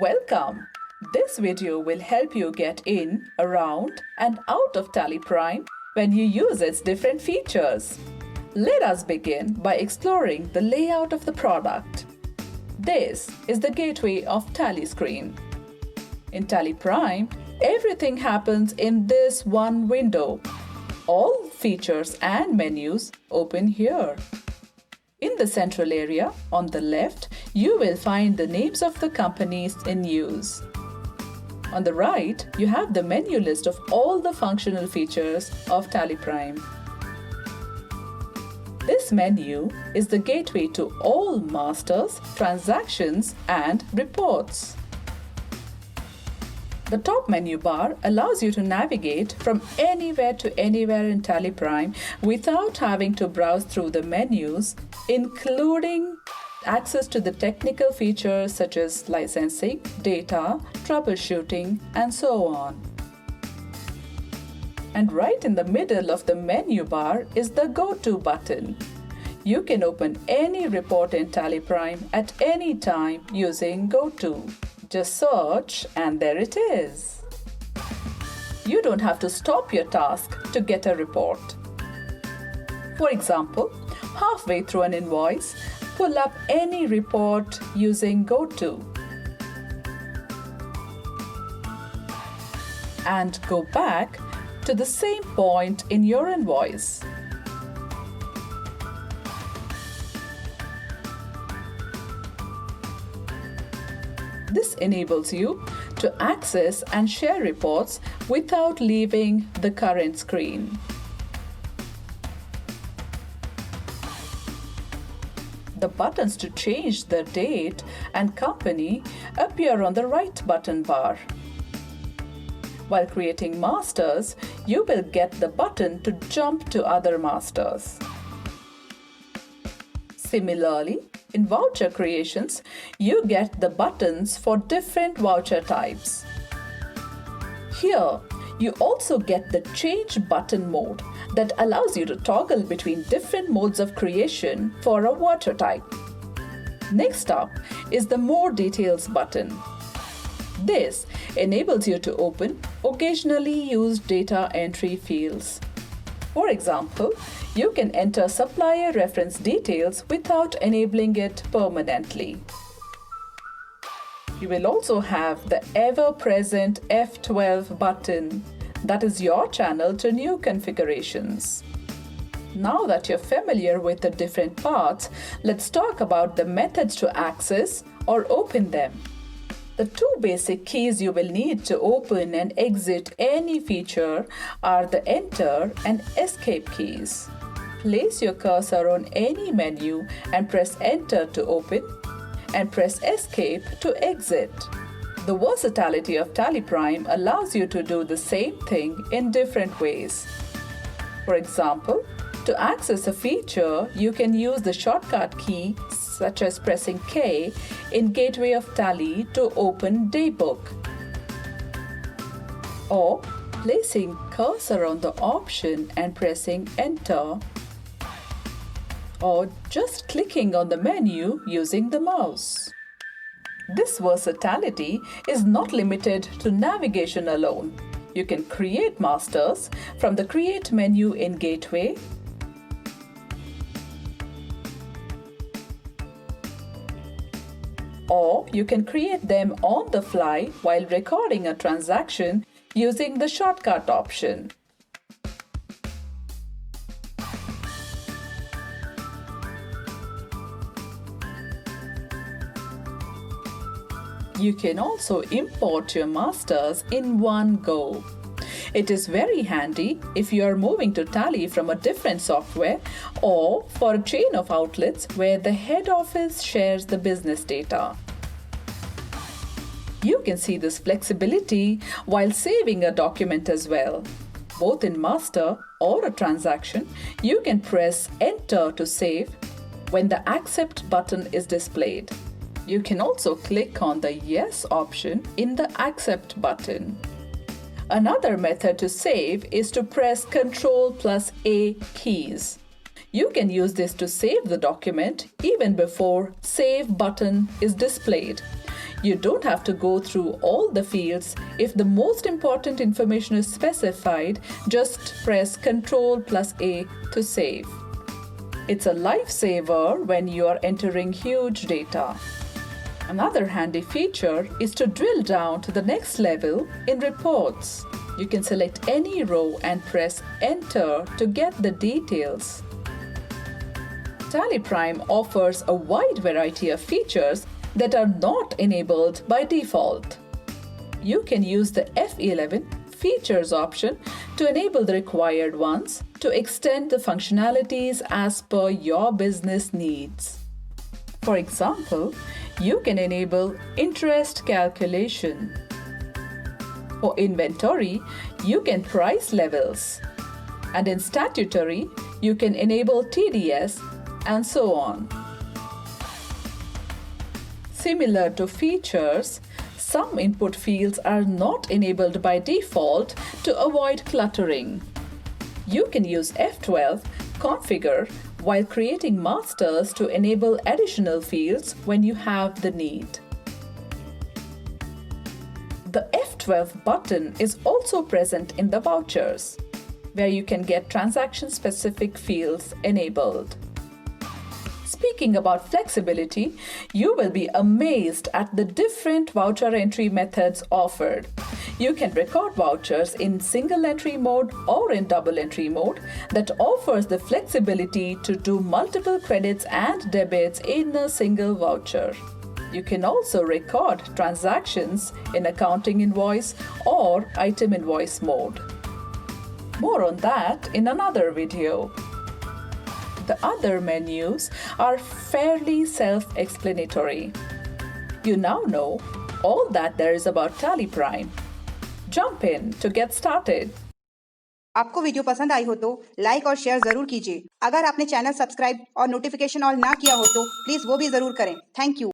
Welcome! This video will help you get in, around and out of Tally Prime when you use its different features. Let us begin by exploring the layout of the product. This is the gateway of Tally screen. In Tally Prime, everything happens in this one window. All features and menus open here. In the central area, on the left, you will find the names of the companies in use. On the right, you have the menu list of all the functional features of Tally Prime. This menu is the gateway to all masters, transactions, and reports. The top menu bar allows you to navigate from anywhere to anywhere in Tally Prime without having to browse through the menus, including access to the technical features such as licensing, data, troubleshooting, and so on. And right in the middle of the menu bar is the Go To button. You can open any report in Tally Prime at any time using Go To. Just search and there it is. You don't have to stop your task to get a report. For example, halfway through an invoice, pull up any report using Go To and go back to the same point in your invoice. This enables you to access and share reports without leaving the current screen. The buttons to change the date and company appear on the right button bar. While creating masters, you will get the button to jump to other masters. Similarly, in voucher creations, you get the buttons for different voucher types. Here, you also get the Change Button mode that allows you to toggle between different modes of creation for a voucher type. Next up is the More Details button. This enables you to open occasionally used data entry fields. For example, you can enter supplier reference details without enabling it permanently. You will also have the ever-present F12 button. That is your channel to new configurations. Now that you're familiar with the different parts, let's talk about the methods to access or open them. The two basic keys you will need to open and exit any feature are the Enter and Escape keys. Place your cursor on any menu and press Enter to open and press Escape to exit. The versatility of Tally Prime allows you to do the same thing in different ways. For example, to access a feature, you can use the shortcut key such as pressing K in Gateway of Tally to open Daybook, or placing cursor on the option and pressing Enter, or just clicking on the menu using the mouse. This versatility is not limited to navigation alone. You can create masters from the Create menu in Gateway, or you can create them on the fly while recording a transaction using the shortcut option. You can also import your masters in one go. It is very handy if you are moving to Tally from a different software or for a chain of outlets where the head office shares the business data. You can see this flexibility while saving a document as well. Both in master or a transaction, you can press Enter to save when the Accept button is displayed. You can also click on the Yes option in the Accept button. Another method to save is to press Ctrl+A keys. You can use this to save the document even before Save button is displayed. You don't have to go through all the fields. If the most important information is specified, just press Ctrl+A to save. It's a lifesaver when you are entering huge data. Another handy feature is to drill down to the next level in reports. You can select any row and press Enter to get the details. Tally Prime offers a wide variety of features that are not enabled by default. You can use the F11 Features option to enable the required ones to extend the functionalities as per your business needs. For example, you can enable interest calculation. For inventory, you can price levels. And in statutory, you can enable TDS and so on. Similar to features, some input fields are not enabled by default to avoid cluttering. You can use F12 Configure while creating masters to enable additional fields when you have the need. The F12 button is also present in the vouchers, where you can get transaction-specific fields enabled. Speaking about flexibility, you will be amazed at the different voucher entry methods offered. You can record vouchers in single entry mode or in double entry mode that offers the flexibility to do multiple credits and debits in a single voucher. You can also record transactions in accounting invoice or item invoice mode. More on that in another video. The other menus are fairly self-explanatory. You now know all that there is about Tally Prime. Jump in to get started. आपको video पसंद आई हो तो like और share जरूर कीजिए। अगर आपने channel subscribe और नोटिफिकेशन ऑल ना किया हो तो प्लीज वो भी जरूर करें। Thank you.